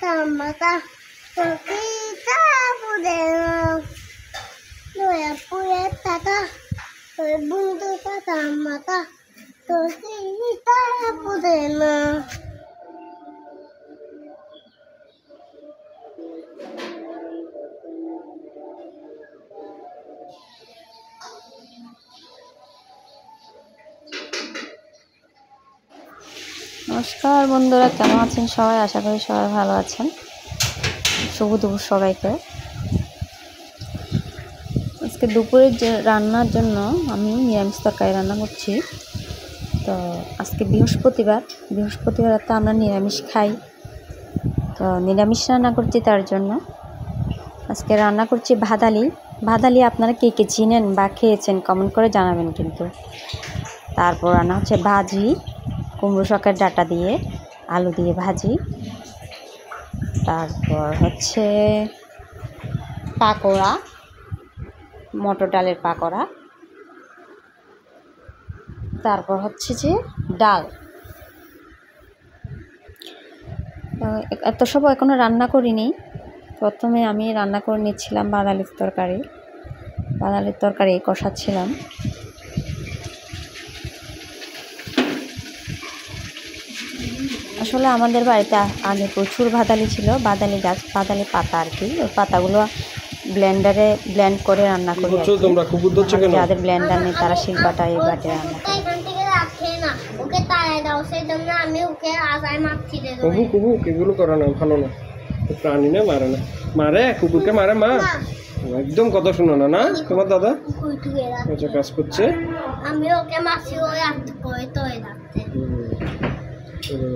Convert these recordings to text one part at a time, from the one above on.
mata kita pudera doya puya tata buntu kata mata kita pudera নমস্কার বন্ধুরা, কেমন আছেন সবাই? আশা করি সবাই ভালো আছেন। শুভ দুপুর সবাইকে। আজকে দুপুরের যে রান্নার জন্য আমি নিরামিষ তরকারি রান্না করছি। তো আজকে বৃহস্পতিবার তো আমরা নিরামিষ খাই। তো নিরামিষ রান্না করছি, তার জন্য আজকে রান্না করছি ভাদালি। আপনারা কে কে চিনেন বা খেয়েছেন কমেন্ট করে জানাবেন কিন্তু। তারপর রান্না হচ্ছে ভাজি, কুমড়ো শাকের ডাঁটা দিয়ে আলু দিয়ে ভাজি। তারপর হচ্ছে পাকোড়া, মটর ডালের পাকোড়া। তারপর হচ্ছে যে ডাল। এত সব এখনও রান্না করিনি। প্রথমে আমি রান্না করে নিচ্ছিলাম বাদালির তরকারি কষাচ্ছিলাম। আসলে আমাদের বাড়িতে আগে প্রচুর ভাদালি ছিল, বাদালি গাছ, বাদালি পাতা আর কি। ওই পাতাগুলো ব্লেন্ডারে ব্লেন্ড করে রান্না করি। যাদের ব্লেন্ডার নেই তারা শিলপাটায় এই বাটে রান্না করে। এগুলো করে না, ভালো না, প্রাণী না, মারে না, মারে কুকুরকে মারে মা। একদম কথা শুনো না, না তোমার দাদা কাজ করছে। আমি ওকে মাছি ওই আট করে তো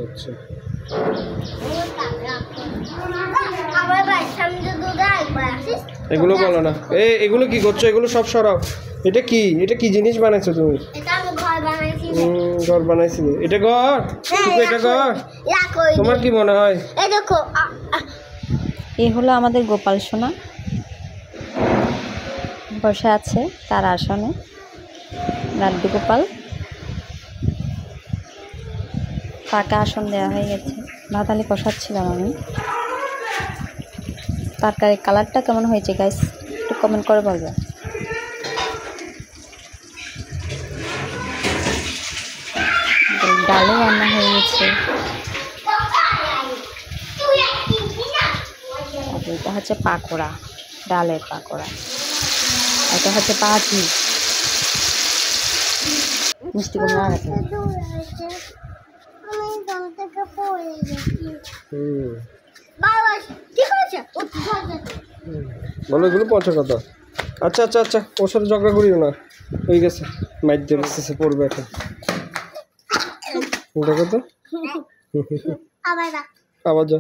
আচ্ছা, এগুলো বলো না। এগুলো কি করছো? এগুলো সব সরাও। এটা কি জিনিস বানাইছো তুমি? ঘর বানাইছিলে? এটা ঘর? এটা ঘর? তোমার কি মনে হয়? এই হলো আমাদের গোপাল সোনা, বসে আছে তার আসনে, লাড্ডু গোপাল। তাকে আসন দেওয়া হয়ে গেছে। ভাদালি কষাচ্ছিলাম আমি। তরকারি কালারটা কেমন হয়েছে গাইস একটু কমেন্ট করে বলবেন। ডালও রান্না হয়ে গেছে। এটা হচ্ছে পাকোড়া, ডালের পাকোড়া। এটা হচ্ছে ভাজি, মিষ্টি কুমড়া আছে। বলো এগুলো পৌঁছে কথা। আচ্ছা আচ্ছা আচ্ছা, ওর সাথে ঝগড়া করিও না, হয়ে গেছে। মাইর দিয়ে এসেছে, পড়বে এখন। দেখো তো, আবার যা।